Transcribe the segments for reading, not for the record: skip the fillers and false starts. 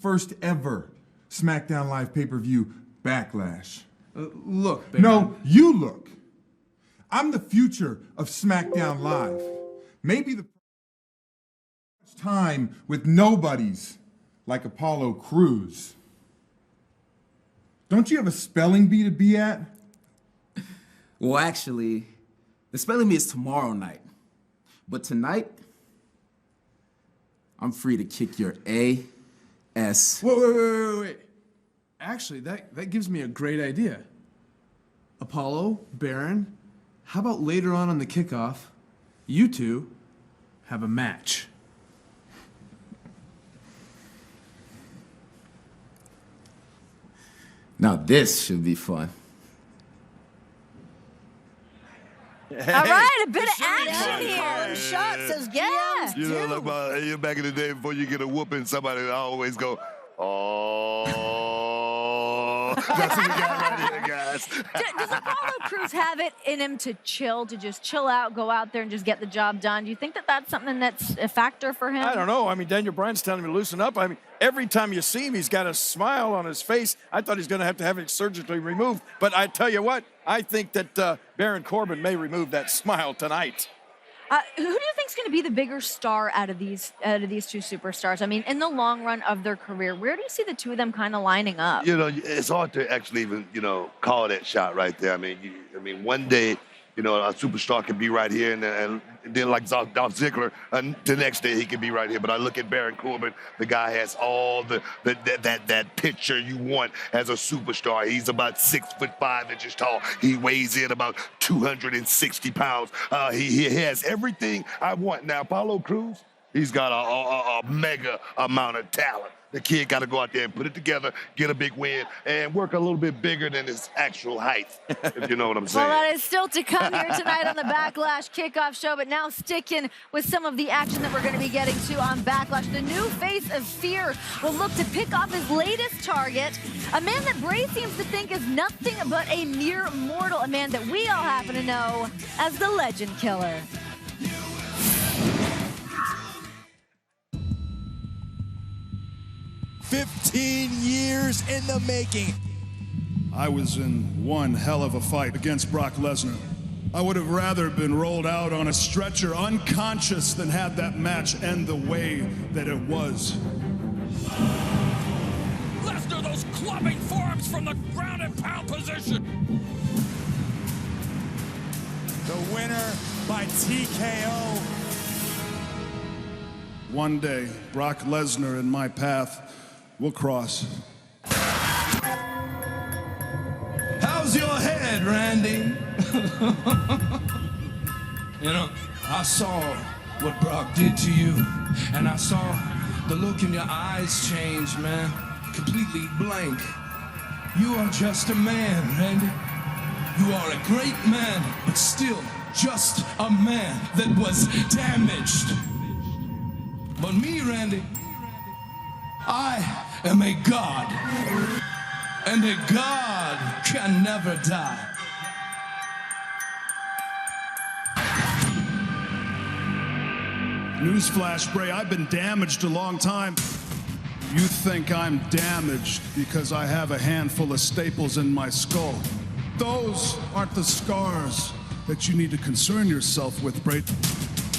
First ever SmackDown Live pay-per-view Backlash. Look, Baron. No, you look. I'm the future of SmackDown Live. Maybe the time with nobodies like Apollo Crews. Don't you have a spelling bee to be at? Well, actually, the spelling bee is tomorrow night. But tonight, I'm free to kick your A-S. Wait. Actually, that gives me a great idea. Apollo, Baron, how about later on the kickoff, you two have a match? Now this should be fun. All right, a bit of action here. Calling shots as GMs You know, like back in the day, before you get a whooping, somebody would always go, oh. That's what we got right here, guys. Does Apollo Crews have it in him to just chill out, go out there and just get the job done? Do you think that that's something that's a factor for him? I don't know. I mean, Daniel Bryan's telling him to loosen up. I mean, every time you see him, he's got a smile on his face. I thought he's going to have it surgically removed. But I tell you what, I think that Baron Corbin may remove that smile tonight. Who do you think is going to be the bigger star out of these two superstars? I mean, in the long run of their career, where do you see the two of them kind of lining up? You know, it's hard to actually even, call that shot right there. I mean, one day, a superstar could be right here, and then like Dolph Ziggler, the next day he could be right here. But I look at Baron Corbin, the guy has all that picture you want as a superstar. He's about 6'5" tall. He weighs in about 260 pounds. He has everything I want. Now, Apollo Crews, he's got a mega amount of talent. The kid got to go out there and put it together, get a big win, and work a little bit bigger than his actual height, if you know what I'm saying. Well, that is still to come here tonight on the Backlash kickoff show, but now sticking with some of the action that we're going to be getting to on Backlash. The new face of fear will look to pick off his latest target, a man that Bray seems to think is nothing but a mere mortal, a man that we all happen to know as the Legend Killer. 15 years in the making. I was in one hell of a fight against Brock Lesnar. I would have rather been rolled out on a stretcher unconscious than had that match end the way that it was. Lesnar, those clubbing forearms from the ground and pound position. The winner by TKO. One day, Brock Lesnar and my path will cross. How's your head, Randy? I saw what Brock did to you, and I saw the look in your eyes change, man. Completely blank. You are just a man, Randy. You are a great man, but still just a man that was damaged. But me, Randy, I am a god, and a god can never die. Newsflash, Bray, I've been damaged a long time. You think I'm damaged because I have a handful of staples in my skull. Those aren't the scars that you need to concern yourself with, Bray.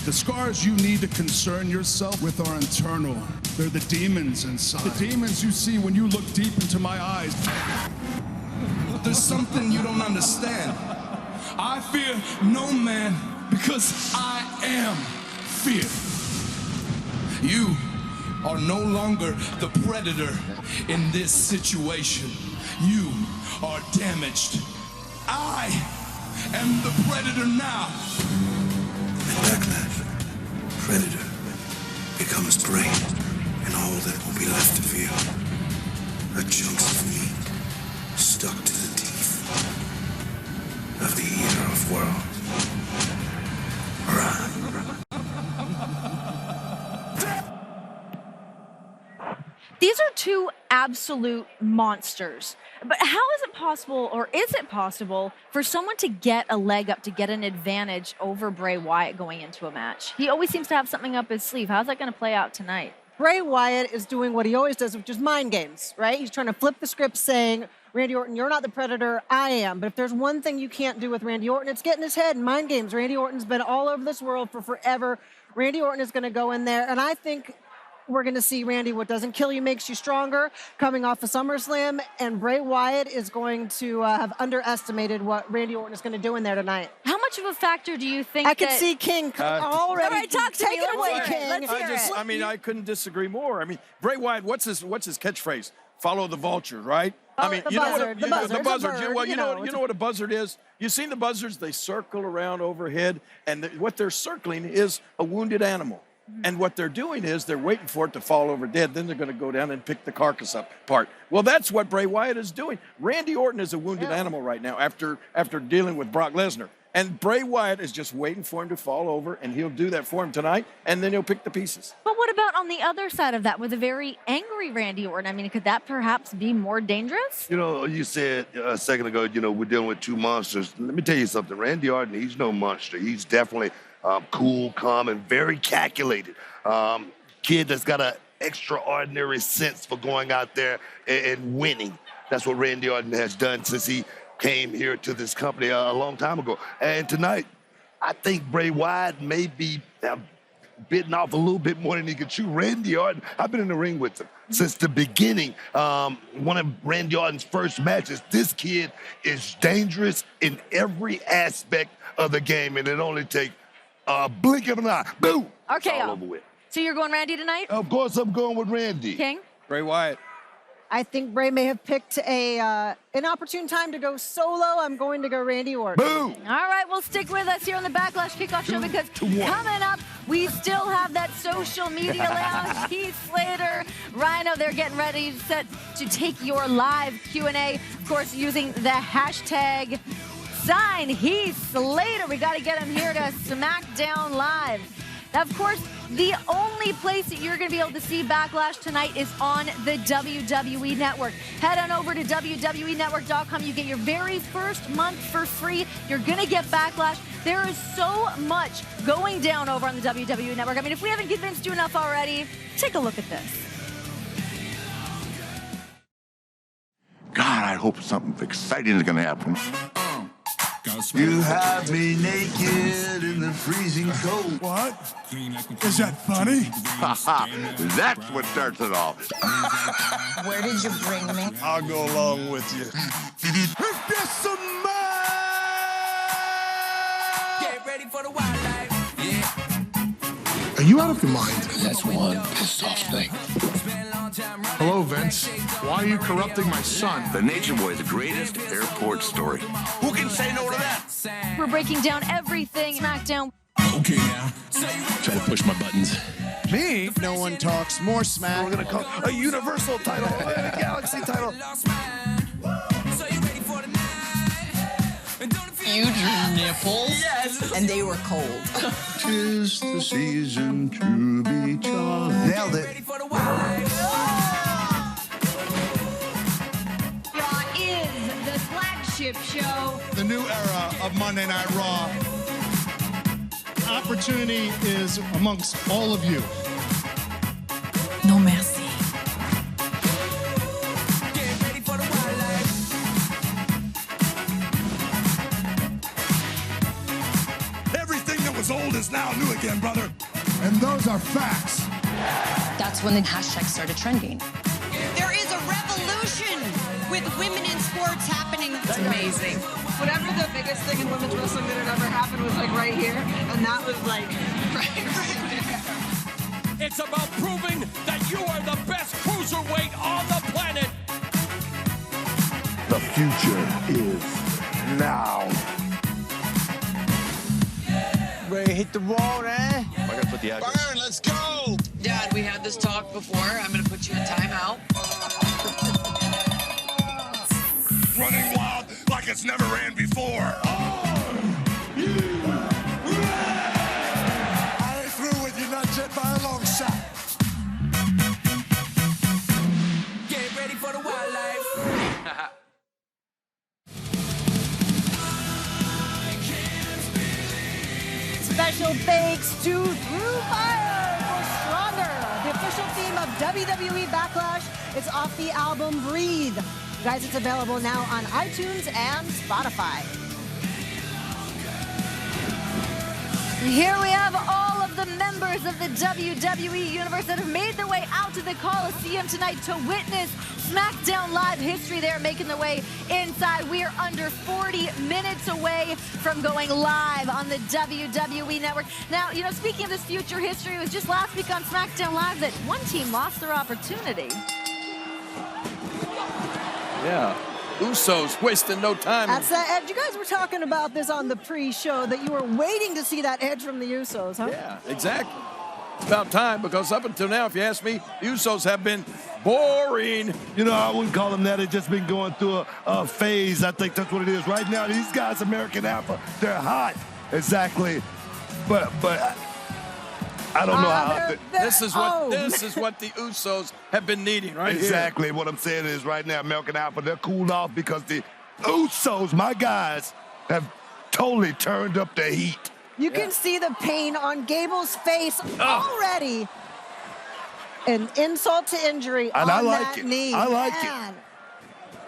The scars you need to concern yourself with are internal. They're the demons inside. The demons you see when you look deep into my eyes. There's something you don't understand. I fear no man because I am fear. You are no longer the predator in this situation. You are damaged. I am the predator now. Backlash, Predator becomes prey, and all that will be left of you are chunks of meat stuck to the teeth of the Eater of Worlds. Run. These are two absolute monsters. But how is it possible, or is it possible, for someone to get a leg up, to get an advantage over Bray Wyatt going into a match? He always seems to have something up his sleeve. How's that going to play out tonight? Bray Wyatt is doing what he always does, which is mind games, right? He's trying to flip the script saying, Randy Orton, you're not the Predator, I am. But if there's one thing you can't do with Randy Orton, it's get in his head and mind games. Randy Orton's been all over this world for forever. Randy Orton is going to go in there, and I think we're going to see Randy, what doesn't kill you makes you stronger, coming off of SummerSlam, and Bray Wyatt is going to have underestimated what Randy Orton is going to do in there tonight. How much of a factor do you think I can see King already. All right, talk to me. Take it away, Let's hear it. King. Let's hear it. I couldn't disagree more. I mean, Bray Wyatt, what's his catchphrase? Follow the vulture, right? Oh, I mean, the you know buzzard, what the buzzard, the buzzard. the bird, Well, you know it's what a buzzard is. You've seen the buzzards? They circle around overhead, and what they're circling is a wounded animal. And what they're doing is they're waiting for it to fall over dead. Then they're going to go down and pick the carcass apart. Well, that's what Bray Wyatt is doing. Randy Orton is a wounded animal right now after dealing with Brock Lesnar. And Bray Wyatt is just waiting for him to fall over, and he'll do that for him tonight, and then he'll pick the pieces. But what about on the other side of that with a very angry Randy Orton? I mean, could that perhaps be more dangerous? You know, you said a second ago, you know, we're dealing with two monsters. Let me tell you something. Randy Orton, he's no monster. He's definitely cool, calm, and very calculated. Kid that's got an extraordinary sense for going out there and winning. That's what Randy Orton has done since he came here to this company a long time ago. And tonight, I think Bray Wyatt may be bitten off a little bit more than he could chew. Randy Orton, I've been in the ring with him since the beginning. One of Randy Orton's first matches. This kid is dangerous in every aspect of the game, and it only takes a blink of an eye. Boom! Okay, it's all over with. So you're going Randy tonight? Of course, I'm going with Randy. King? Bray Wyatt. I think Bray may have picked an opportune time to go solo. I'm going to go Randy Orton. Boom! All right, well, stick with us here on the Backlash Kickoff Show because coming up, we still have that social media lounge. Heath Slater, Rhino, they're getting ready set to take your live Q&A, of course, using the hashtag Sign Heath Slater. We got to get him here to SmackDown Live. Now, of course, the only place that you're going to be able to see Backlash tonight is on the WWE Network. Head on over to WWENetwork.com. You get your very first month for free. You're going to get Backlash. There is so much going down over on the WWE Network. I mean, if we haven't convinced you enough already, take a look at this. God, I hope something exciting is going to happen. You have me naked in the freezing cold. What? Is that funny? That's what starts it off. Where did you bring me? I'll go along with you. There's some Get ready for the wildlife. Yeah. Are you out of your mind? That's one pissed off thing. Hello, Vince. Why are you corrupting my son? The Nature Boy, the greatest airport story. Who can say no to that? We're breaking down everything SmackDown. Okay, now. Try to push my buttons. Me? No one talks more smack. We're going to call a Universal title and a Galaxy title. You drew nipples? Yes. And they were cold. 'Tis the season to be charmed. Nailed it. Is the flagship show. The new era of Monday Night Raw. Opportunity is amongst all of you. No mercy. Everything that was old is now new again, brother. And those are facts. That's when the hashtag started trending. There is a revolution with women in sports happening. It's amazing. Whatever the biggest thing in women's wrestling that had ever happened was like right here, and that was like right there. It's about proving that you are the best cruiserweight on the planet. The future is now. Ready to hit the road, eh? I gotta put the address. Burn, let's go! Dad, we had this talk before. I'm going to put you in timeout. Running wild like it's never ran before. I ain't through with you, not yet by a long shot. Get ready for the wildlife. Special thanks to Through Fire for Stronger, the official theme WWE Backlash. It's off the album Breathe. You guys, it's available now on iTunes and Spotify. Here we have all of the members of the WWE Universe that have made their way out to the Coliseum tonight to witness SmackDown Live history. They're making their way inside. We are under 40 minutes away from going live on the WWE Network. Now, you know, speaking of this future history, it was just last week on SmackDown Live that one team lost their opportunity. Yeah. Usos wasting no time. That's that Edge. You guys were talking about this on the pre-show, that you were waiting to see that Edge from the Usos, huh? Yeah, exactly. It's about time, because up until now, if you ask me, the Usos have been boring. You know, I wouldn't call them that. They've just been going through a phase. I think that's what it is. Right now, these guys, American Alpha, they're hot. Exactly. But I don't know how. This is what the Usos have been needing right exactly. here. What I'm saying is right now, American Alpha, they're cooled off because the Usos, my guys, have totally turned up the heat. You can see the pain on Gable's face already. An insult to injury and on I like that it. knee. I like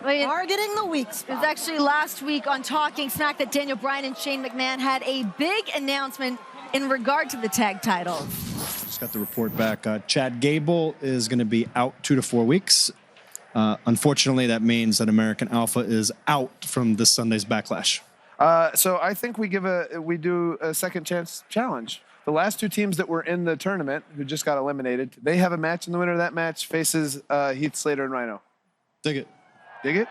it. Targeting the weak spot. It was actually last week on Talking Smack that Daniel Bryan and Shane McMahon had a big announcement in regard to the tag titles. Just got the report back. Chad Gable is going to be out 2 to 4 weeks. Unfortunately, that means that American Alpha is out from this Sunday's Backlash. So I think we do a second chance challenge. The last 2 teams that were in the tournament who just got eliminated, they have a match, and the winner of that match faces Heath Slater and Rhino. Dig it. Dig it?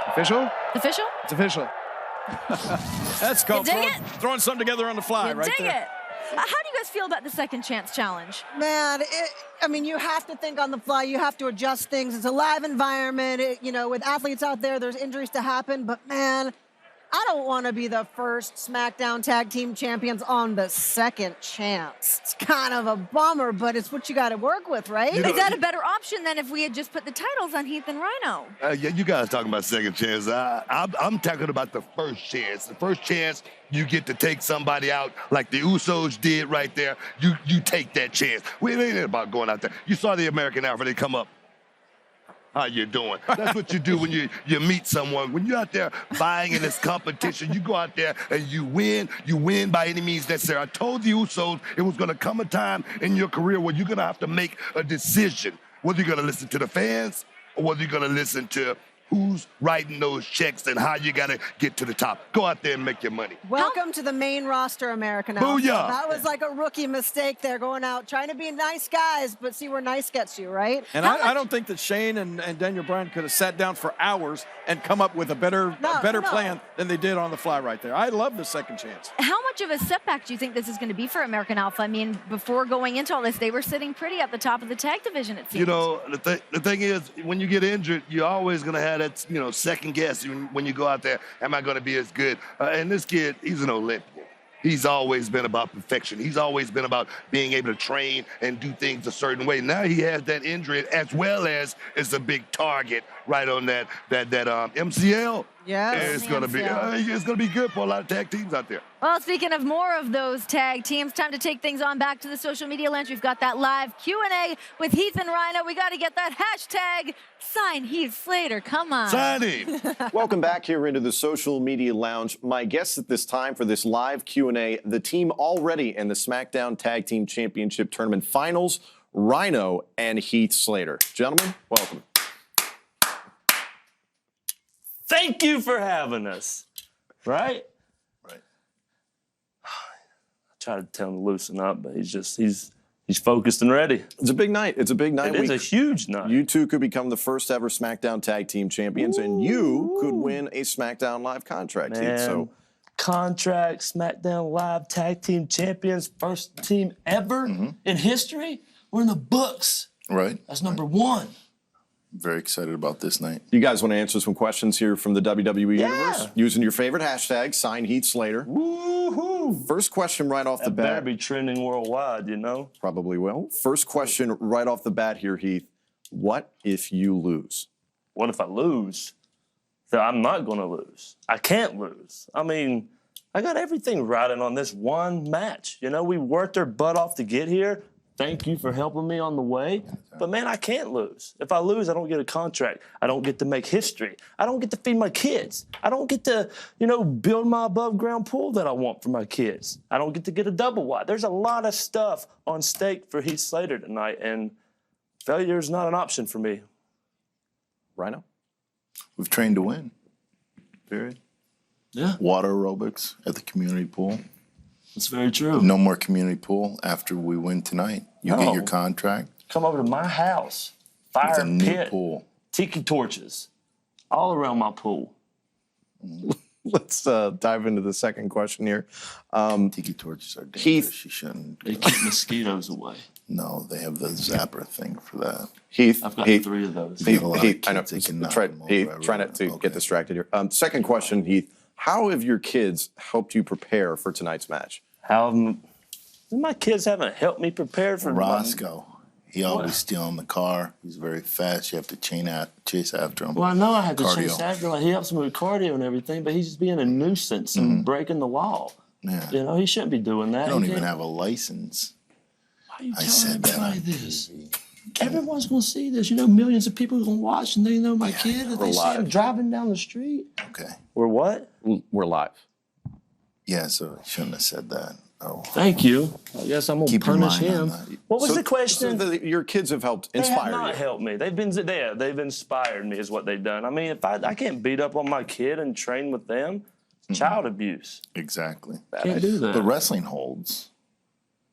Official? Official? It's official. That's called You dig it? throwing something together on the fly, You right dig there. it. How do you guys feel about the second chance challenge? Man, I mean, you have to think on the fly. You have to adjust things. It's a live environment. You know, with athletes out there, there's injuries to happen. But, man, I don't want to be the first SmackDown Tag Team Champions on the second chance. It's kind of a bummer, but it's what you got to work with, right? Is that a better option than if we had just put the titles on Heath and Rhino? Yeah, you guys talking about second chance. I'm talking about the first chance. The first chance you get to take somebody out like the Usos did right there. You take that chance. It ain't about going out there. You saw the American Alpha. They come up. How you doing? That's what you do when you meet someone. When you're out there vying in this competition, you go out there and you win. You win by any means necessary. I told the Usos it was going to come a time in your career where you're going to have to make a decision, whether you're going to listen to the fans or whether you're going to listen to who's writing those checks and how you got to get to the top. Go out there and make your money. Welcome to the main roster, American Alpha. Booyah. That was like a rookie mistake there, going out, trying to be nice guys, but see where nice gets you, right? And I don't think that Shane and Daniel Bryan could have sat down for hours and come up with a better plan than they did on the fly right there. I love the second chance. How much of a setback do you think this is going to be for American Alpha? I mean, before going into all this, they were sitting pretty at the top of the tag division, it seems. You know, the thing is, when you get injured, you're always going to have that, second guess when you go out there. Am I going to be as good? And this kid, he's an Olympian. He's always been about perfection. He's always been about being able to train and do things a certain way. Now he has that injury as well as it's a big target right on that MCL. Yeah, it's going to be good for a lot of tag teams out there. Well, speaking of more of those tag teams, time to take things on back to the social media lounge. We've got that live Q&A with Heath and Rhino. We got to get that hashtag sign Heath Slater. Come on. Sign him. Welcome back here into the social media lounge. My guests at this time for this live Q&A, the team already in the SmackDown Tag Team Championship Tournament Finals, Rhino and Heath Slater. Gentlemen, welcome. Thank you for having us. Right? Right. I tried to tell him to loosen up, but he's focused and ready. It's a big night. It's a big night. It is a huge night. You two could become the first ever SmackDown Tag Team Champions, and you could win a SmackDown Live contract. Man, Heath, so contract, SmackDown Live Tag Team Champions, first team ever in history. We're in the books. Right. That's number one. Very excited about this night. You guys want to answer some questions here from the WWE Universe? Using your favorite hashtag, sign Heath Slater. Woohoo! First question right off the bat. Better be trending worldwide, you know? Probably will. First question right off the bat here, Heath. What if you lose? What if I lose? So I'm not going to lose. I can't lose. I mean, I got everything riding on this one match. You know, we worked our butt off to get here. thank you for helping me on the way. But, man, I can't lose. If I lose, I don't get a contract. I don't get to make history. I don't get to feed my kids. I don't get to, build my above-ground pool that I want for my kids. I don't get to get a double wide. There's a lot of stuff on stake for Heath Slater tonight, and failure is not an option for me. Rhino? We've trained to win. Period. Yeah. Water aerobics at the community pool. That's very true. No more community pool after we win tonight. You get your contract. Come over to my house. Fire It's a new pit. pool. Tiki torches. All around my pool. Let's dive into the second question here. Tiki torches are dangerous. Heath, You shouldn't. They keep mosquitoes away. No, they have the zapper thing for that. Heath, I've got 3 of those. They have a lot of Heath, I know. kids, they can knock Try, them over Heath, everywhere. try not to get distracted here. Second question, Heath. How have your kids helped you prepare for tonight's match? My kids haven't helped me prepare for Roscoe. He always stealing the car. He's very fast. You have to chase after him. Well, I know I have to Cardio. chase after him. He helps me with cardio and everything, but he's just being a nuisance and breaking the wall. Yeah. He shouldn't be doing that. You don't He even can't- have a license. Why are you I telling said that everybody on this? Everyone's going to see this. Millions of people are going to watch, and they know my kid. If they see him driving down the street. Okay. We're what? We're live. Yeah, so I shouldn't have said that. Oh. Thank you. I guess I'm going to Keep your punish mind on him. that. What was the question? So your kids have helped They have inspire not you. helped me. They've been there. They've inspired me is what they've done. I mean, if I can't beat up on my kid and train with them, child abuse. Exactly. Can't do that. But wrestling holds.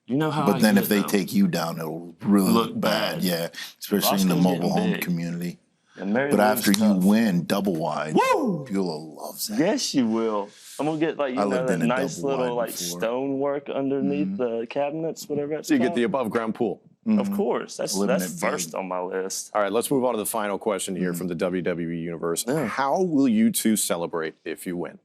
You know how But I then get if they though. take you down, it'll really look bad. Yeah, especially in the Roscoe's mobile getting home big. community. And Mary But Lou's after you tough. win double wide, Woo! Beulah loves that. Yes, you will. I'm gonna get I lived that in a nice double little wide like before. stonework underneath the cabinets, whatever that's So you get called. the above ground pool. Of course, that's Living that's it first big. on my list. All right, let's move on to the final question here from the WWE Universe. How will you two celebrate if you win?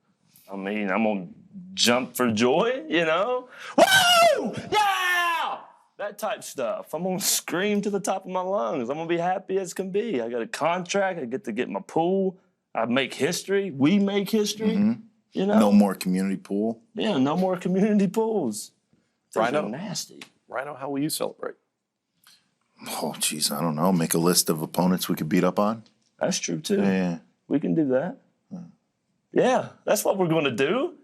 I mean, I'm gonna jump for joy, Woo! Yeah! That type stuff. I'm gonna scream to the top of my lungs. I'm gonna be happy as can be. I got a contract. I get to get my pool. I make history. We make history. No more community pool. Yeah, no more community pools. Those Rhino? are nasty. Rhino, how will you celebrate? Oh, jeez, I don't know. Make a list of opponents we could beat up on. That's true too. Yeah. We can do that. Yeah, that's what we're gonna do.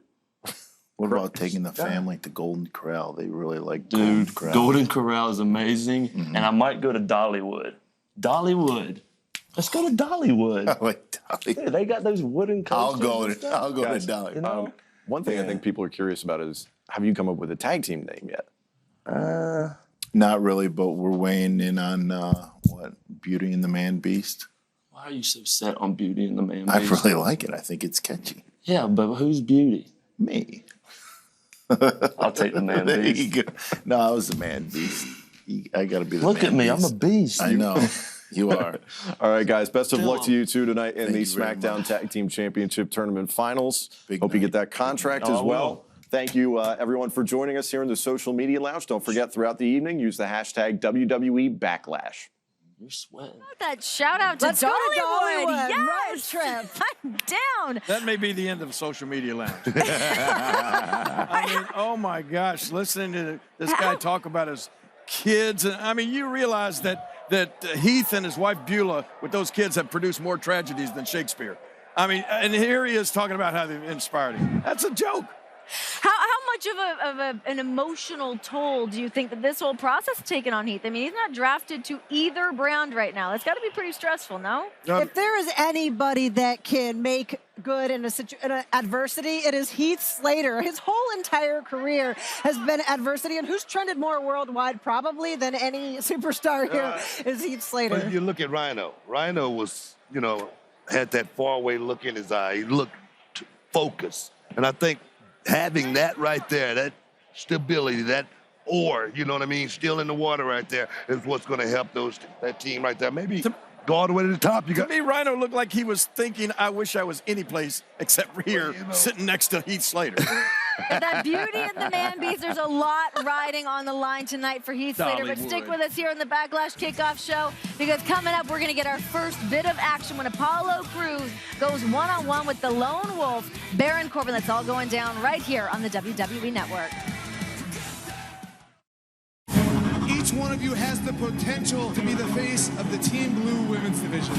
What about taking the family to Golden Corral? They really like Dude, Golden Corral. Golden Corral is amazing, and I might go to Dollywood. Dollywood. Let's go to Dollywood. I like Dolly. Dude, they got those wooden coasters. and stuff. I'll go Guys, to Dolly. One thing I think people are curious about is, have you come up with a tag team name yet? Not really, but we're weighing in on Beauty and the Man Beast. Why are you so set on Beauty and the Man I Beast? really like it. I think it's catchy. Yeah, but who's Beauty? Me. I'll take the Man There you Beast. go. No, I was the Man Beast. I got to be the Look Man at me, Beast. I'm a beast. I know. You are. All right, guys. Best of Kill luck to him. you two tonight in Thank the you very SmackDown much. Tag Team Championship Tournament Finals. Big Hope you night. get that contract Oh, as I well. will. Thank you, everyone, for joining us here in the Social Media Lounge. Don't forget, throughout the evening, use the hashtag WWE Backlash. You're sweating. That shout out to Let's go to Dollywood. Dollywood. Yes. Road trip. I'm down. That may be the end of Social Media Lounge. I mean, oh my gosh, listening to this guy talk about his kids. And I mean, you realize that Heath and his wife Beulah, with those kids, have produced more tragedies than Shakespeare. I mean, and here he is talking about how they've inspired him. That's a joke. How much of an emotional toll do you think that this whole process has taken on Heath? I mean, he's not drafted to either brand right now. That's got to be pretty stressful, no? If there is anybody that can make good in an adversity, it is Heath Slater. His whole entire career has been adversity, and who's trended more worldwide probably than any superstar here is Heath Slater. But you look at Rhino. Rhino was, had that faraway look in his eye. He looked focused. And I think having that right there, that stability, that ore, you know what I mean, still in the water right there, is what's going to help that team right there. Maybe go all the way to the top. To me, Rhino looked like he was thinking, I wish I was any place except here, sitting next to Heath Slater. If that Beauty and the Man Beast, there's a lot riding on the line tonight for Heath Slater. But stick with us here on the Backlash Kickoff Show, because coming up, we're going to get our first bit of action when Apollo Crews goes one-on-one with the Lone Wolf, Baron Corbin. That's all going down right here on the WWE Network. Each one of of you has the potential to be the face of the Team Blue Women's Division.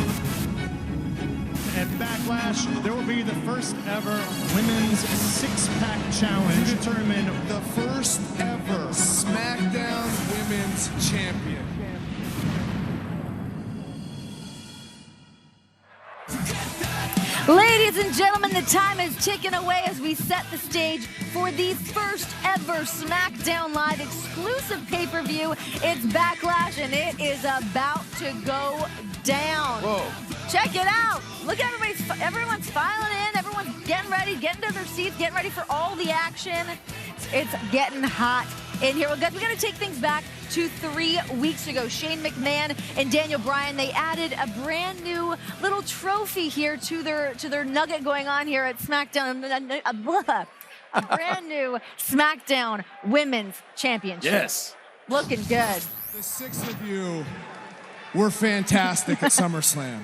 At Backlash, there will be the first ever women's six-pack challenge to determine the first ever SmackDown Women's Champion. Ladies and gentlemen, the time is ticking away as we set the stage for the first ever SmackDown Live exclusive pay-per-view. It's Backlash, and it is about to go down. Whoa. Check it out. Look, everyone's filing in. Everyone's getting ready, getting to their seats, getting ready for all the action. It's getting hot in here. Well, guys, we're going to take things back to 3 weeks ago. Shane McMahon and Daniel Bryan, they added a brand new little trophy here to their nugget going on here at SmackDown. A brand new SmackDown Women's Championship. Yes. Looking good. The 6 of you were fantastic at SummerSlam.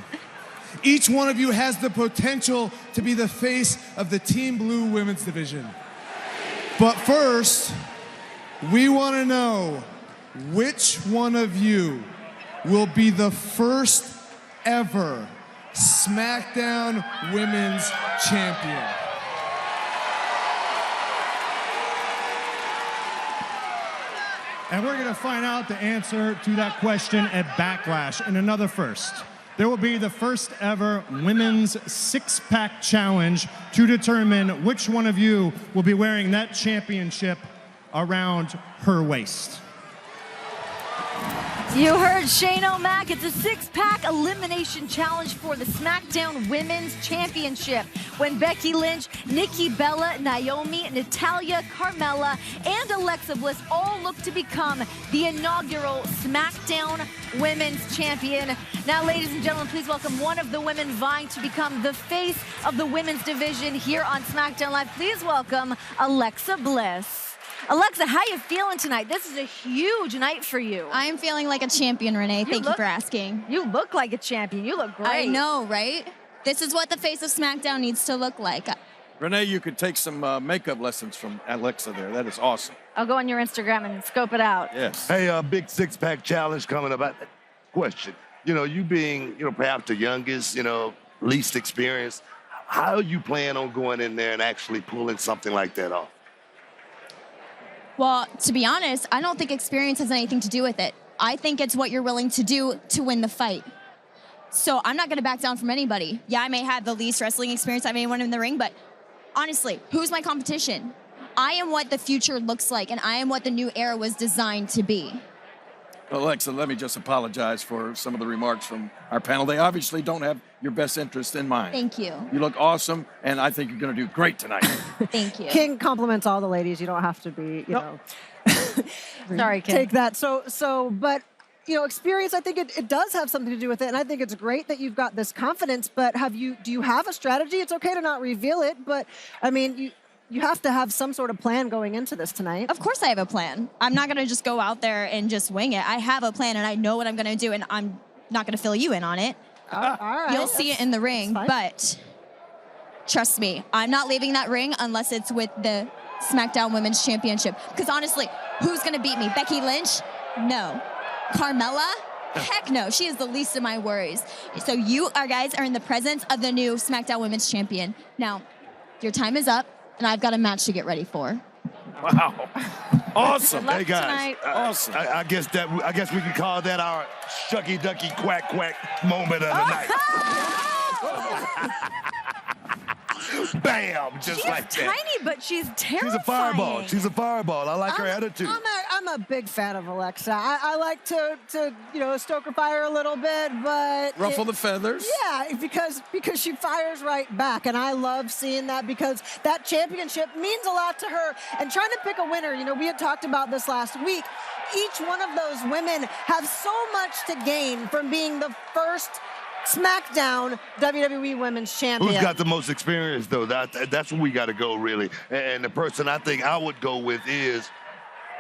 Each one of you has the potential to be the face of the Team Blue Women's Division. But first, we want to know which one of you will be the first ever SmackDown Women's Champion. And we're going to find out the answer to that question at Backlash in another first. There will be the first ever women's six-pack challenge to determine which one of you will be wearing that championship around her waist. You heard Shane O'Mac. It's a six-pack elimination challenge for the SmackDown Women's Championship. When Becky Lynch, Nikki Bella, Naomi, Natalya, Carmella, and Alexa Bliss all look to become the inaugural SmackDown Women's Champion. Now, ladies and gentlemen, please welcome one of the women vying to become the face of the women's division here on SmackDown Live. Please welcome Alexa Bliss. Alexa, how you feeling tonight? This is a huge night for you. I am feeling like a champion, Renee. Thank you for asking. You look like a champion. You look great. I know, right? This is what the face of SmackDown needs to look like. Renee, you could take some makeup lessons from Alexa there. That is awesome. I'll go on your Instagram and scope it out. Yes. Hey, big six-pack challenge coming up. Question. You being, perhaps the youngest, least experienced, how you plan on going in there and actually pulling something like that off? Well, to be honest, I don't think experience has anything to do with it. I think it's what you're willing to do to win the fight. So I'm not going to back down from anybody. Yeah, I may have the least wrestling experience out of anyone in the ring, but honestly, who's my competition? I am what the future looks like, and I am what the new era was designed to be. Alexa, let me just apologize for some of the remarks from our panel. They obviously don't have your best interest in mind. Thank you. You look awesome, and I think you're going to do great tonight. Thank you. King compliments all the ladies. You don't have to be, Sorry, King. take that. But experience, I think it does have something to do with it, and I think it's great that you've got this confidence, but do you have a strategy? It's okay to not reveal it, but I mean, you have to have some sort of plan going into this tonight. Of course I have a plan. I'm not going to just go out there and just wing it. I have a plan, and I know what I'm going to do, and I'm not going to fill you in on it. All right. You'll see it in the ring, but trust me, I'm not leaving that ring unless it's with the SmackDown Women's Championship. Because honestly, who's going to beat me? Becky Lynch? No. Carmella? Heck no. She is the least of my worries. So you guys are in the presence of the new SmackDown Women's Champion. Now, your time is up, and I've got a match to get ready for. Wow. Awesome. Hey, guys. Tonight. Awesome. I guess we can call that our shucky ducky quack quack moment of the night. Bam! Just like that. She's tiny, but she's terrifying. She's a fireball. She's a fireball. I like her attitude. I'm a big fan of Alexa. I like to stoke her fire a little bit, but Ruffle the feathers. Yeah, because she fires right back, and I love seeing that because that championship means a lot to her. And trying to pick a winner, we had talked about this last week. Each one of those women have so much to gain from being the first SmackDown WWE Women's Champion. Who's got the most experience, though? That's where we got to go, really. And the person I think I would go with is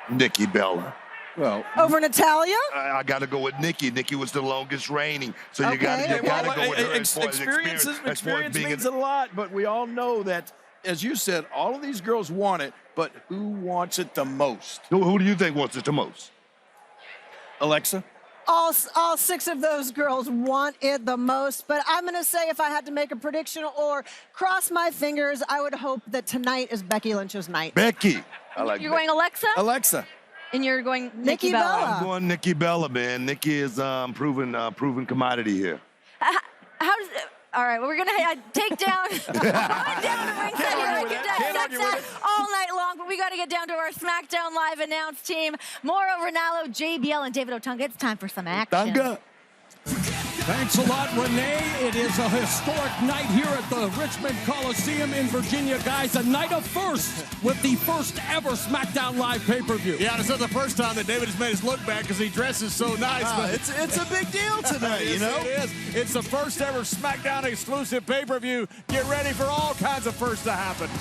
Nikki Bella. Well, over Natalya? I got to go with Nikki. Nikki was the longest reigning, so you got to go with her. Experience means a lot, but we all know that, as you said, all of these girls want it, but who wants it the most? Who do you think wants it the most? Alexa? All 6 of those girls want it the most, but I'm going to say if I had to make a prediction or cross my fingers, I would hope that tonight is Becky Lynch's night. Becky. I like You're going Alexa? Alexa. And you're going Nikki Bella. I'm going Nikki Bella, man. Nikki is proven commodity here. How does it? All right, well, we're going to take down, down to ringside here. I can dissect that all night long, but we got to get down to our SmackDown Live announce team. Mauro Ranallo, JBL, and David Otunga. It's time for some action. Otunga. Thanks a lot, Renee. It is a historic night here at the Richmond Coliseum in Virginia, guys. A night of firsts with the first ever SmackDown Live pay-per-view. Yeah, it's not the first time that David has made his look back because he dresses so nice. But It's a big deal tonight, you know? It is. It's the first ever SmackDown exclusive pay-per-view. Get ready for all kinds of firsts to happen.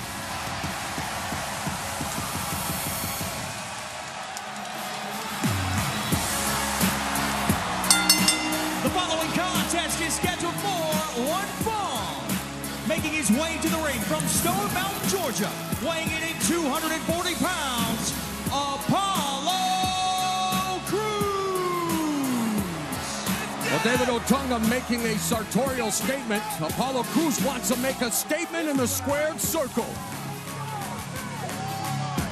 The following contest is scheduled for one fall. Making his way to the ring from Stone Mountain, Georgia, weighing in at 240 pounds, Apollo Crews. Well, David Otunga making a sartorial statement. Apollo Crews wants to make a statement in the squared circle.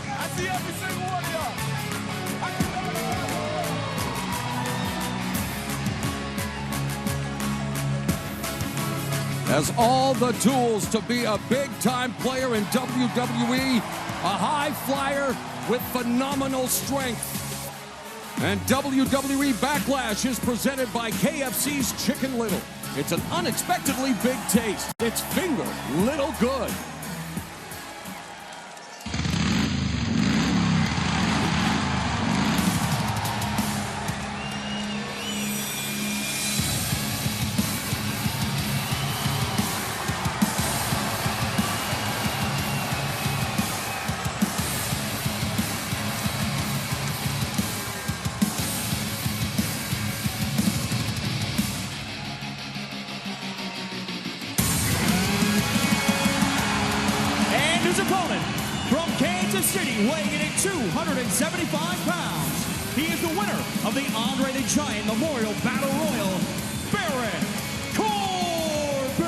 I see every single one of y'all. Has all the tools to be a big-time player in WWE, a high flyer with phenomenal strength. And WWE Backlash is presented by KFC's Chicken Little. It's an unexpectedly big taste. It's finger little good. Weighing in at 275 pounds, he is the winner of the Andre the Giant Memorial Battle Royal, Baron Corbin.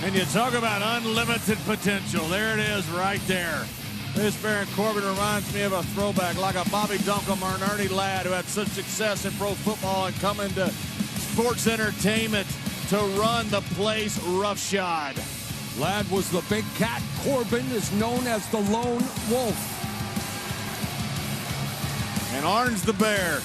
And you talk about unlimited potential. There it is right there. This Baron Corbin reminds me of a throwback, like a Bobby Duncombe or an Ernie Ladd who had such success in pro football and come into sports entertainment to run the place roughshod. Ladd was the big cat. Corbin is known as the lone wolf. And Arn's the bear.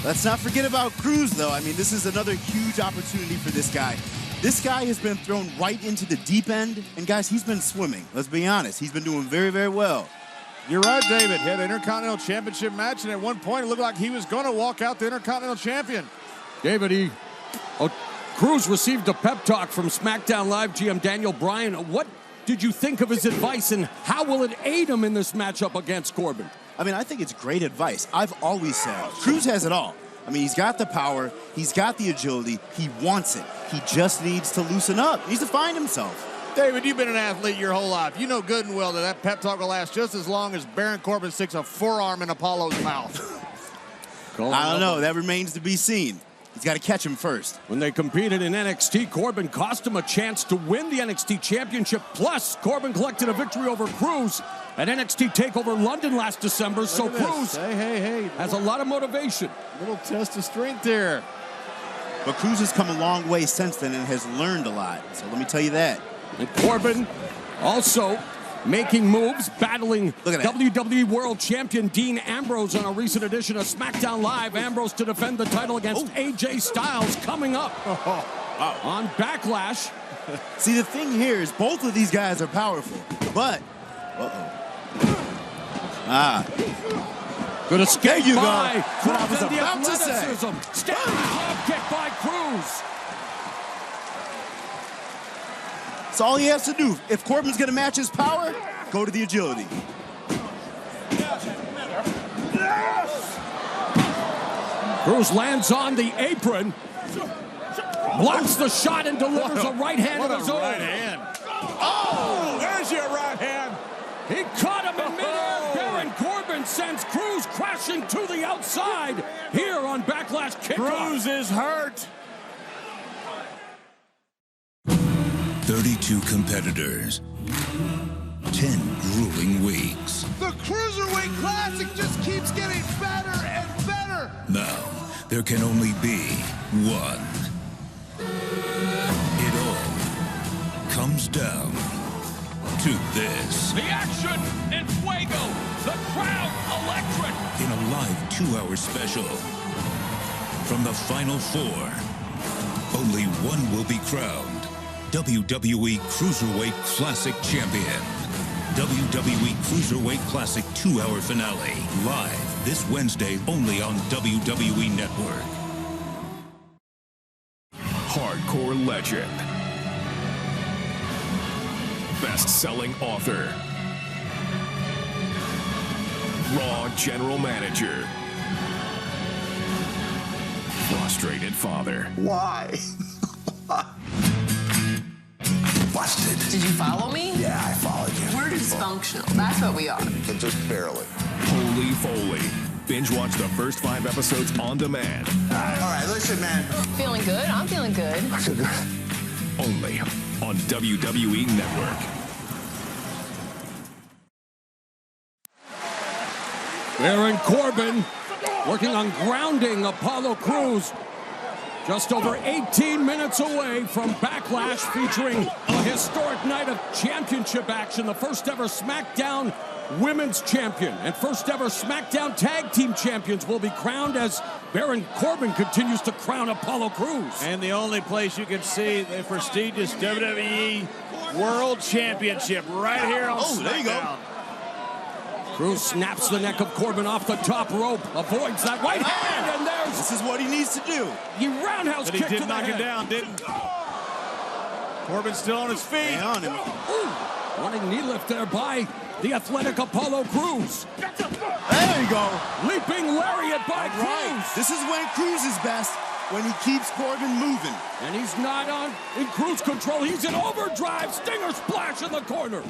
Let's not forget about Crews, though. I mean, this is another huge opportunity for this guy. This guy has been thrown right into the deep end, and guys, he's been swimming. Let's be honest. He's been doing very, very well. You're right, David. He had an Intercontinental Championship match, and at one point it looked like he was going to walk out the Intercontinental Champion. David, Crews received a pep talk from SmackDown Live GM Daniel Bryan. What did you think of his advice, and how will it aid him in this matchup against Corbin? I mean, I think it's great advice. I've always said Crews has it all. I mean, he's got the power, he's got the agility, he wants it. He just needs to loosen up. He needs to find himself. David, you've been an athlete your whole life. You know good and well that pep talk will last just as long as Baron Corbin sticks a forearm in Apollo's mouth. I don't know. That remains to be seen. He's got to catch him first. When they competed in NXT, Corbin cost him a chance to win the NXT Championship. Plus, Corbin collected a victory over Crews at NXT TakeOver London last December. So Crews has a lot of motivation. Little test of strength there. But Crews has come a long way since then and has learned a lot. So let me tell you that. And Corbin also making moves, battling WWE World Champion Dean Ambrose on a recent edition of SmackDown Live. Ambrose to defend the title against AJ Styles coming up on Backlash. See, the thing here is both of these guys are powerful, but good escape there you by go. Crews What I was and the about to say. athleticism. Standing hop kick by Crews. That's all he has to do. If Corbin's going to match his power, go to the agility. Crews lands on the apron, blocks the shot, and delivers a right hand of his own. Right hand. Oh, there's your right hand. He caught him in midair. Baron Corbin sends Cruz crashing to the outside here on Backlash Kickoff. Cruz is hurt. 32 competitors, 10 grueling weeks. The Cruiserweight Classic just keeps getting better and better. Now, there can only be one. It all comes down to this. The action in Fuego, the crowd electric. In a live 2-hour special, from the Final Four, only one will be crowned WWE Cruiserweight Classic Champion. WWE Cruiserweight Classic 2-hour finale, live this Wednesday only on WWE Network. Hardcore legend. Best-selling author. Raw general manager. Frustrated father. Why? Busted. Did you follow me? Yeah, I followed you. We're dysfunctional. That's what we are. And just barely. Holy Foley. Binge watch the first 5 episodes on demand. All right, listen, man. Feeling good? I'm feeling good. I feel good. Only on WWE Network. Baron Corbin working on grounding Apollo Crews. Just over 18 minutes away from Backlash, featuring a historic night of championship action. The first ever SmackDown Women's Champion and first ever SmackDown Tag Team Champions will be crowned as Baron Corbin continues to crown Apollo Crews. And the only place you can see the prestigious WWE World Championship right here on SmackDown. There you go. Crews snaps the neck of Corbin off the top rope, avoids that right hand, and there's... This is what he needs to do. He roundhouse But he kick to did the knock head. him down, didn't? Corbin's still on his feet. Stay on him. Ooh, running knee lift there by the athletic Apollo Crews. There you go. Leaping lariat by Crews. This is when Cruz is best, when he keeps Corbin moving. And he's not in cruise control. He's in overdrive. Stinger splash in the corner.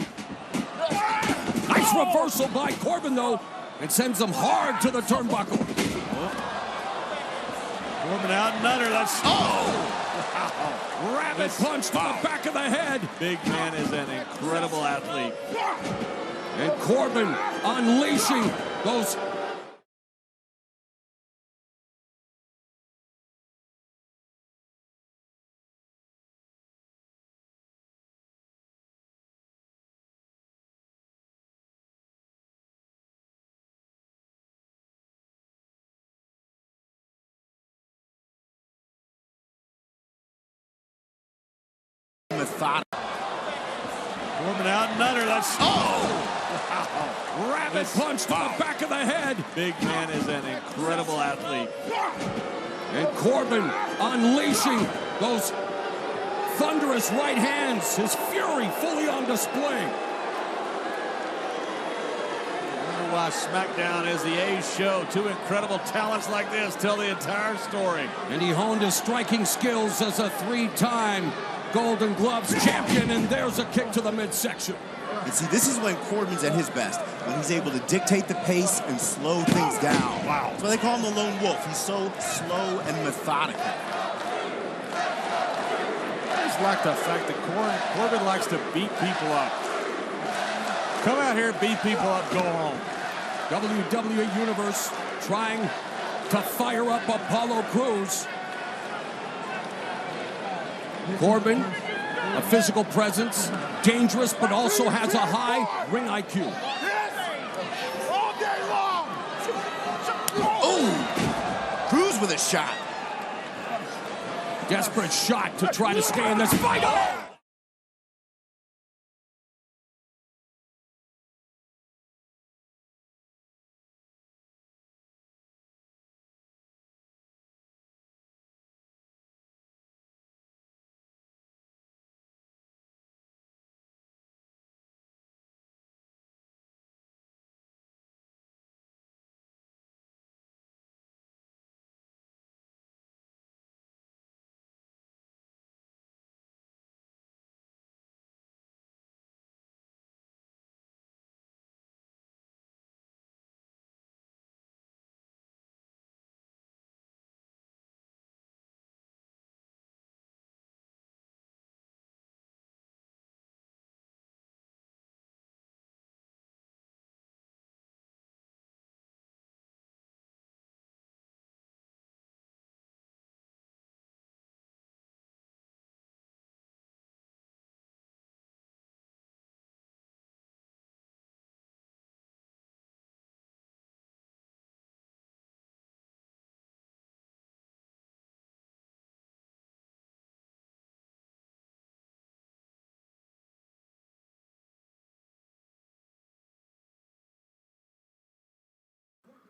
Nice reversal by Corbin, though, and sends him hard to the turnbuckle. Corbin out and under. That's Rabbit punch to the back of the head. Big man is an incredible athlete. And Corbin unleashing those. Methodical. Corbin out and under. That's Rabbit punch to the back of the head. Big man is an incredible athlete. And Corbin unleashing those thunderous right hands. His fury fully on display. Why SmackDown is the A's show. Two incredible talents like this tell the entire story. And he honed his striking skills as a 3-time Golden Gloves champion, and there's a kick to the midsection. And see, this is when Corbin's at his best, when he's able to dictate the pace and slow things down. Wow. That's why they call him the lone wolf. He's so slow and methodical. I just like the fact that Corbin likes to beat people up. Come out here, beat people up, go home. WWE Universe trying to fire up Apollo Crews. Corbin, a physical presence, dangerous, but also has a high ring IQ. All day long. Oh! Cruz with a shot. Desperate shot to try to stay in this fight. Oh!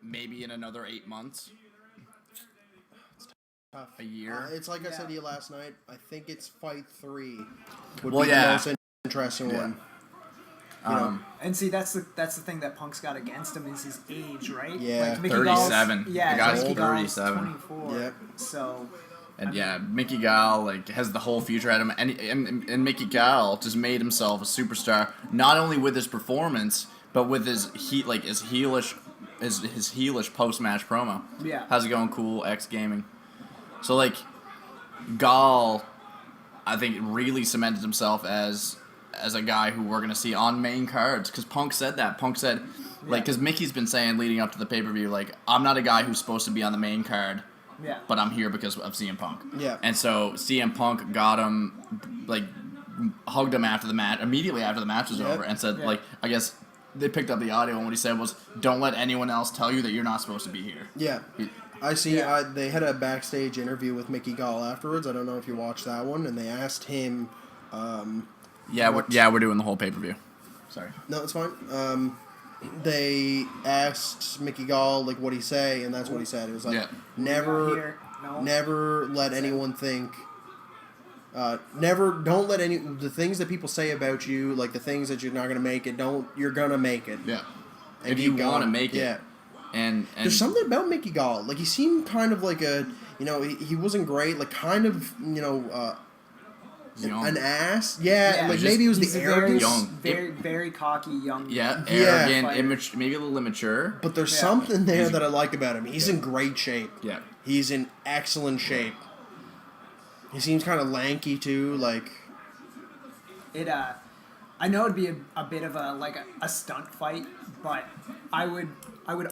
maybe in another 8 months. Tough. A year. It's like I said to you last night. I think it's fight 3 would Well, be yeah. the most interesting one. And see, that's the thing that Punk's got against him is his age, right? Yeah, like Mickey 37. Gall's, yeah, the guy's Mickey Gall's 37. 24. Yep. So. And yeah, Mickey Gall like has the whole future at him, and Mickey Gall just made himself a superstar not only with his performance but with his heelish post match promo. Yeah. How's it going? Cool. X Gaming. So like, Gall, I think really cemented himself as a guy who we're gonna see on main cards because Punk said that. Punk said because Mickey's been saying leading up to the pay-per-view like I'm not a guy who's supposed to be on the main card. Yeah. But I'm here because of CM Punk. Yeah. And so CM Punk got him, like, hugged him after the match, immediately after the match was over, and said, like, I guess they picked up the audio, and what he said was, don't let anyone else tell you that you're not supposed to be here. Yeah. I see. They had a backstage interview with Mickey Gall afterwards. I don't know if you watched that one, and they asked him. We're doing the whole pay-per-view. Sorry. No, it's fine. They asked Mickey Gall like what he say, and that's what he said. It was like never let anyone think. Don't let the things that people say about you, like the things that you're not gonna make it. You're gonna make it. Yeah. And if you want to make it. Yeah. And there's something about Mickey Gall. Like he seemed kind of like he wasn't great. Like kind of an ass. Yeah. Like maybe it was the arrogance. Very cocky, young. Yeah, arrogant, maybe a little immature. But there's something there that I like about him. He's in great shape. Yeah. He's in excellent shape. He seems kind of lanky too. Like I know it'd be a bit of a stunt fight, but I would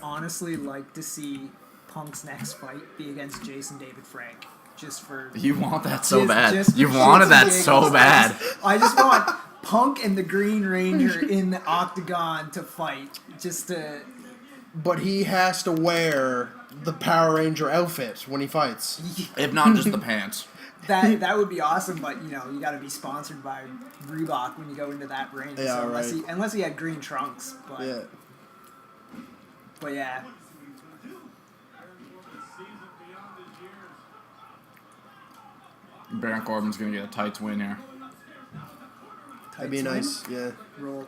honestly like to see Punk's next fight be against Jason David Frank. Just for you want that so bad. Just You wanted that so bad. I just want Punk and the Green Ranger in the octagon to fight. But he has to wear the Power Ranger outfit when he fights. If not just the pants. That would be awesome, but you got to be sponsored by Reebok when you go into that ring. Yeah, so right. Unless he had green trunks, but yeah. But yeah. Baron Corbin's gonna get a tights win here. That'd be nice, yeah. Roll.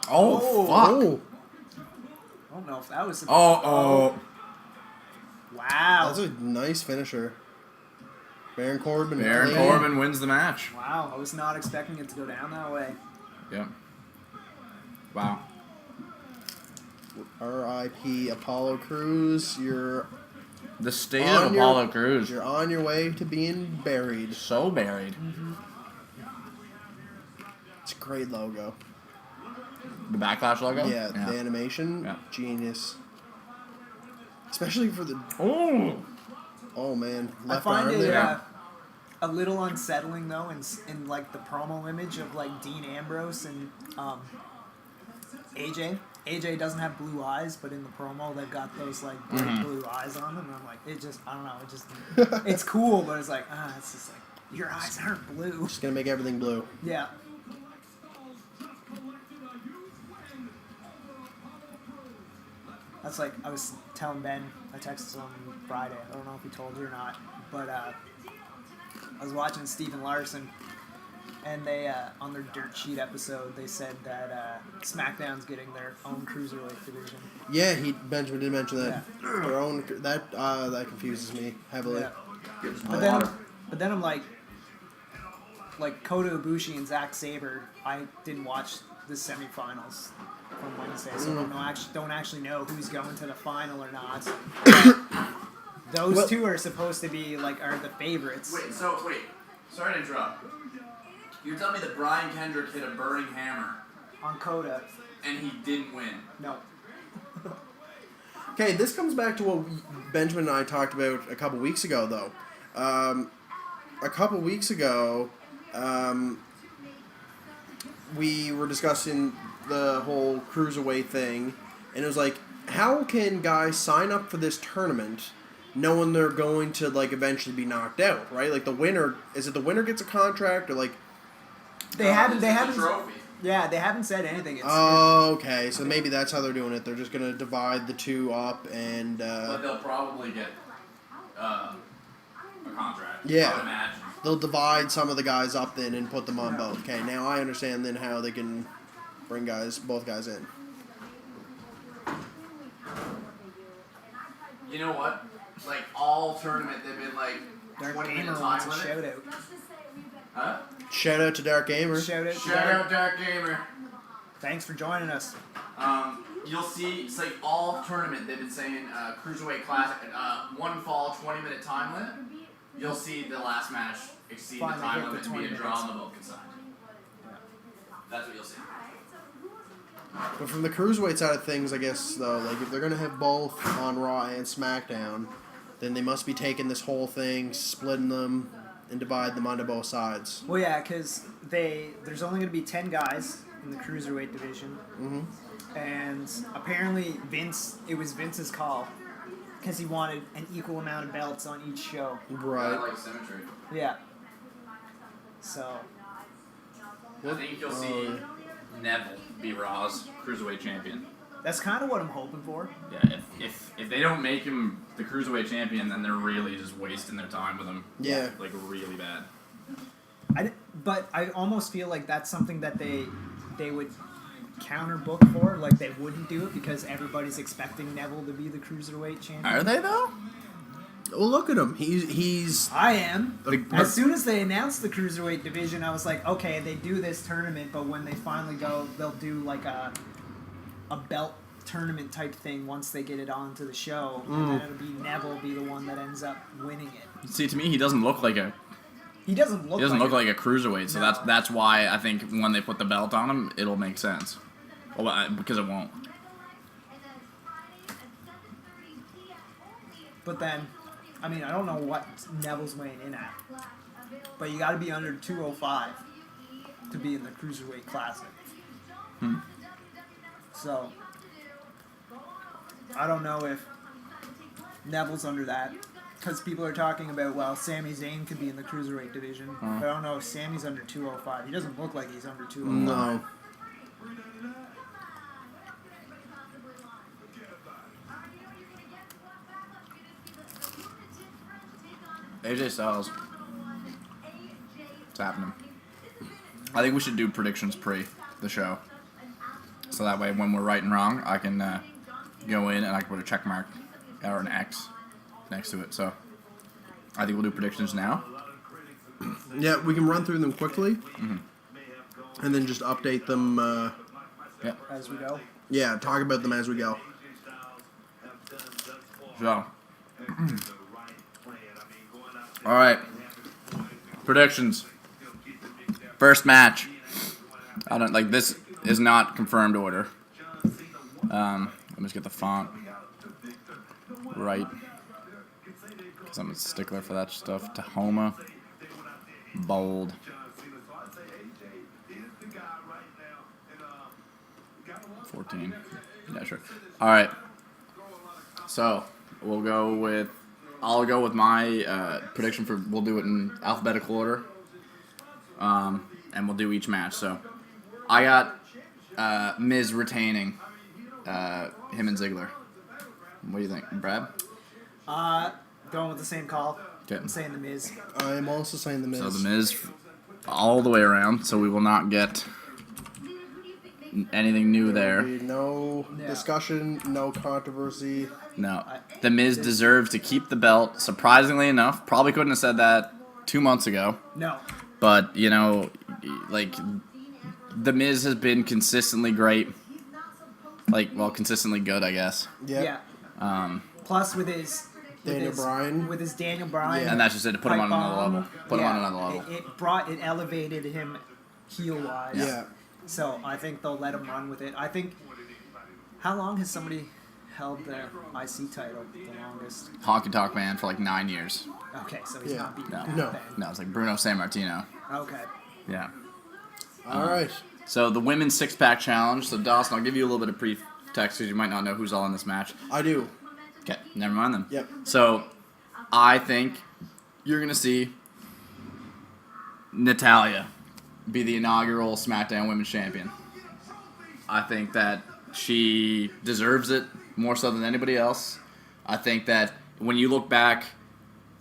Oh, fuck. I don't know if that was. Wow. That's a nice finisher. Baron Corbin. Corbin wins the match. Wow, I was not expecting it to go down that way. Yep. Wow. R.I.P. Apollo Crews. The state of Apollo Crews. You're on your way to being buried. So buried. Mm-hmm. It's a great logo. The Backlash logo? Yeah, the animation. Yeah. Genius. Especially for the... Oh, man. Left I find arm it there. a little unsettling, though, in like, the promo image of, like, Dean Ambrose and AJ. AJ doesn't have blue eyes, but in the promo, they've got those, like, bright blue eyes on them. And I'm like, I don't know, it's cool, but it's like, it's just like, your eyes aren't blue. Just gonna make everything blue. Yeah. That's like, I was telling Ben, I texted him Friday, I don't know if he told you or not, but I was watching Stephen Larson, and they, on their Dirt Sheet episode, they said that SmackDown's getting their own Cruiserweight division. Yeah, Benjamin did mention that. Yeah. Their own, that confuses me heavily. Yeah. But then I'm like Kota Ibushi and Zack Sabre, I didn't watch the semifinals from Wednesday, so don't actually know who's going to the final or not. Those two are supposed to be are the favorites. Wait, sorry to interrupt. You're telling me that Brian Kendrick hit a burning hammer on Kota, and he didn't win? No. Okay, this comes back to what Benjamin and I talked about a couple weeks ago, though. A couple weeks ago, we were discussing the whole Cruiserweight thing, and it was like, how can guys sign up for this tournament knowing they're going to eventually be knocked out, right? Like the winner, is it the winner gets a contract or they haven't Yeah, they haven't said anything. Oh, okay. So maybe that's how they're doing it. They're just going to divide the two up and... But they'll probably get a contract. I would Yeah. imagine. They'll divide some of the guys up then and put them on both. Okay, now I understand then how they can bring both guys in. You know what? Like, all tournament, they've been like 20 Gamer minutes wants time a limit. shout out. Huh? Shout out to Dark Gamer. Shout out, Shout out, Dark Gamer. Thanks for joining us. You'll see, it's like all tournament, they've been saying Cruiserweight Classic, 1 fall, 20-minute time limit. You'll see the last match exceed Finally the time hit the limit and be 20 a draw minutes. on the Vulcan side. That's what you'll see. But from the Cruiserweight side of things, I guess, though, like, if they're going to have both on Raw and SmackDown, then they must be taking this whole thing, splitting them, and divide them onto both sides. Well, yeah, because there's only going to be 10 guys in the Cruiserweight division. Mm-hmm. And apparently it was Vince's call because he wanted an equal amount of belts on each show. Right. I like symmetry. Yeah. So. I think you'll see Neville be Raw's Cruiserweight champion. That's kind of what I'm hoping for. Yeah, if they don't make him the Cruiserweight champion, then they're really just wasting their time with him. Yeah. Like, really bad. But I almost feel like that's something that they would counter book for. Like, they wouldn't do it because everybody's expecting Neville to be the Cruiserweight champion. Are they, though? Well, look at him. He's. I am. As soon as they announced the Cruiserweight division, I was like, okay, they do this tournament, but when they finally go, they'll do like a belt tournament type thing once they get it onto the show, and then it'll be Neville be the one that ends up winning it. See, to me, he doesn't look like a. He doesn't look like a cruiserweight, so that's why I think when they put the belt on him, it'll make sense. Well, because it won't. But then, I mean, I don't know what Neville's weighing in at, but you got to be under 205 to be in the Cruiserweight Classic. So, I don't know if Neville's under that, because people are talking about, well, Sami Zayn could be in the Cruiserweight division, but I don't know if Sami's under 205. He doesn't look like he's under 205. No. AJ Styles. It's happening. I think we should do predictions pre the show. So that way when we're right and wrong, I can go in and I can put a check mark or an X next to it. So I think we'll do predictions now. Yeah, we can run through them quickly. Mm-hmm. And then just update them. As we go. Yeah, talk about them as we go. So. All right. Predictions. First match. I don't like this is not confirmed order. Let me just get the font right. Because I'm a stickler for that stuff. Tahoma. Bold. $14. Yeah, sure. All right. So we'll go with. I'll go with my prediction for. We'll do it in alphabetical order. And we'll do each match. So I got Miz retaining him and Ziggler. What do you think, Brad? Going with the same call. Okay. I'm saying The Miz. I am also saying The Miz. So The Miz all the way around, so we will not get anything new there. There'll be no discussion, no controversy. No. The Miz deserves to keep the belt, surprisingly enough. Probably couldn't have said that 2 months ago. No. But, you know, like, The Miz has been consistently great. Like, well, consistently good, I guess. Yeah. Plus with his Daniel Bryan. With his Daniel Bryan. Yeah. And that's just it, to put him on another level. Put him on another level. It elevated him heel-wise. Yeah. So I think they'll let him run with it. I think, how long has somebody held their IC title the longest? Honky Tonk Man for like 9 years. Okay, so he's not beating that No, then. no, it's like Bruno Sammartino. Okay. Yeah. All right. So the women's six-pack challenge. So Dawson, I'll give you a little bit of pretext because you might not know who's all in this match. I do. Okay, never mind then. Yep. So I think you're gonna see Natalya be the inaugural SmackDown Women's Champion. I think that she deserves it more so than anybody else. I think that when you look back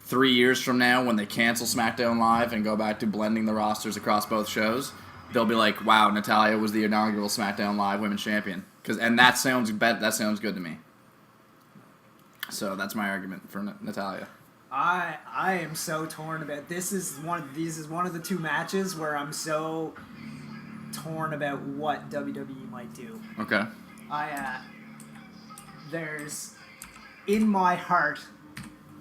3 years from now, when they cancel SmackDown Live and go back to blending the rosters across both shows, they'll be like, "Wow, Natalya was the inaugural SmackDown Live Women's Champion." And that sounds good to me. So that's my argument for Natalya. I am so torn about this. Is one of the two matches where I'm so torn about what WWE might do. Okay. There's in my heart,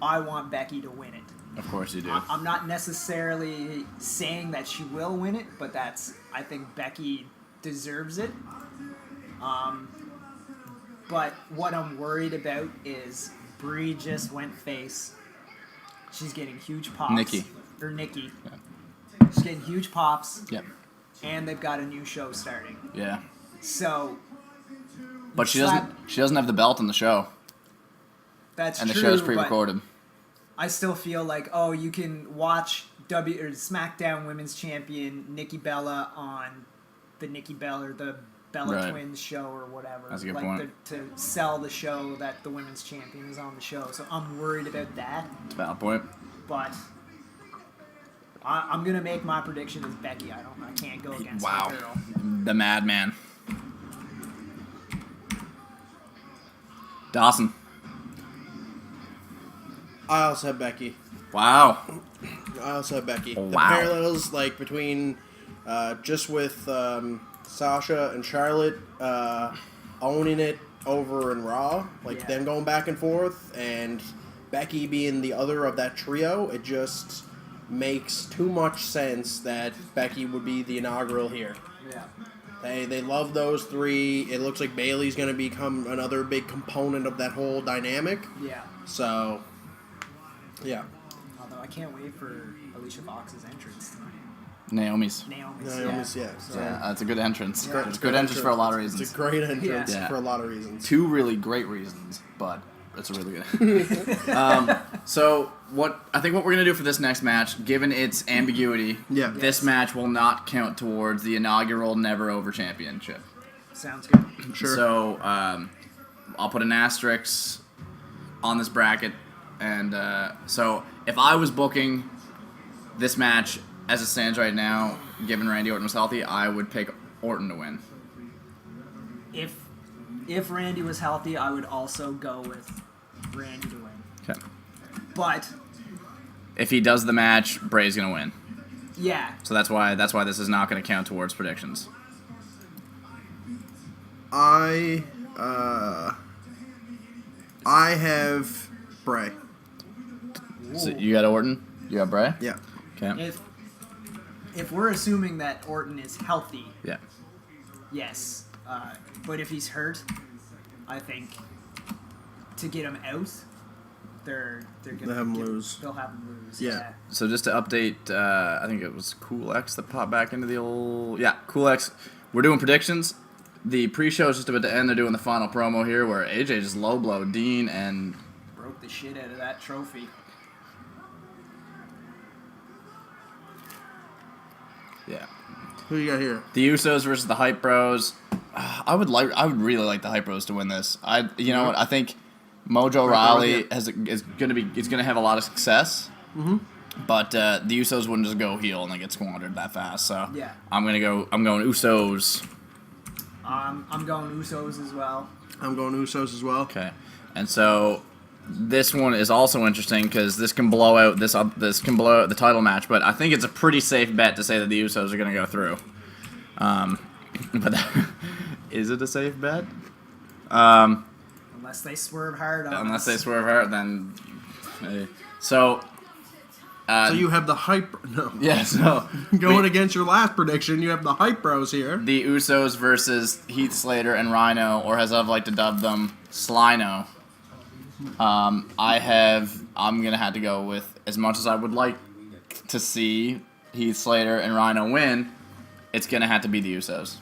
I want Becky to win it. Of course you do. I'm not necessarily saying that she will win it, but I think Becky deserves it. But what I'm worried about is Brie just went face. She's getting huge pops. Nikki. Yeah. She's getting huge pops. Yep. And they've got a new show starting. Yeah. So. But she doesn't have the belt in the show. That's true. And the show's pre-recorded. I still feel like, you can watch SmackDown Women's Champion Nikki Bella on the Nikki Bella or the Bella Twins show or whatever. That's a good point. To sell the show that the women's champion is on the show. So I'm worried about that. That's a valid point. But I'm gonna make my prediction as Becky. I can't go against my girl. The madman. Dawson. I also have Becky. Wow. I also have Becky. Wow. The parallels between just with Sasha and Charlotte owning it over in Raw, them going back and forth, and Becky being the other of that trio, it just makes too much sense that Becky would be the inaugural here. Yeah. They love those three. It looks like Bayley's going to become another big component of that whole dynamic. Yeah. So, yeah. Although I can't wait for Alicia Fox's entrance tonight. Naomi's, yeah. So, that's a good entrance. Yeah. It's a good entrance for a lot of reasons. It's a great entrance for a lot of reasons. Two really great reasons, but it's a really good. So I think what we're gonna do for this next match, given its ambiguity, this match will not count towards the inaugural Never Over Championship. Sounds good. Sure. So I'll put an asterisk on this bracket, and so if I was booking this match as it stands right now, given Randy Orton was healthy, I would pick Orton to win. If Randy was healthy, I would also go with Randy to win. Okay. But if he does the match, Bray's gonna win. Yeah. So that's why this is not gonna count towards predictions. I have Bray. So you got Orton? You got Bray? Yeah. Okay. If we're assuming that Orton is healthy, yeah. Yes. But if he's hurt, I think to get him out, they're gonna have him lose. They'll have him lose. Yeah. So just to update, I think it was Cool X that popped back into the old... Yeah, Cool X. We're doing predictions. The pre-show is just about to end. They're doing the final promo here where AJ just low-blow Dean and... broke the shit out of that trophy. Yeah. Who you got here? The Usos versus the Hype Bros. I would really like the Hype Bros to win this. You know what? I think Mojo Rawley is gonna have a lot of success. Mm-hmm. But the Usos wouldn't just go heel and they get squandered that fast. So yeah. I'm going Usos. I'm going Usos as well. I'm going Usos as well. Okay. And so this one is also interesting because this can blow out this can blow out the title match, but I think it's a pretty safe bet to say that the Usos are going to go through. But is it a safe bet? Unless they swerve hard on Unless us. they swerve hard, then... So you have the Hype... No. Yeah, so... Going against your last prediction, you have the Hype Bros here. The Usos versus Heath Slater and Rhino, or as I've like to dub them, Slino. I'm going to have to go with, as much as I would like to see Heath Slater and Rhino win, it's going to have to be the Usos.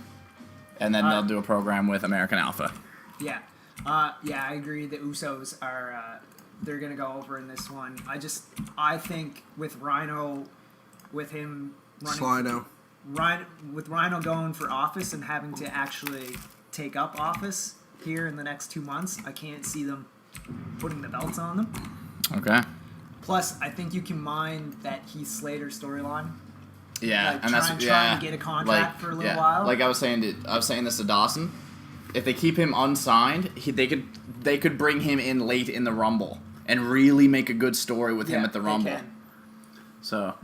And then they'll do a program with American Alpha. Yeah. I agree. The Usos are... they're going to go over in this one. I think with Rhino, with him running... with Rhino going for office and having to actually take up office here in the next 2 months, I can't see them putting the belts on them. Okay. Plus, I think you can mind that Heath Slater storyline. Yeah, like and trying to get a contract for a little while. Like I was saying this to Dawson. If they keep him unsigned, they could bring him in late in the Rumble and really make a good story with him at the Rumble. Can. So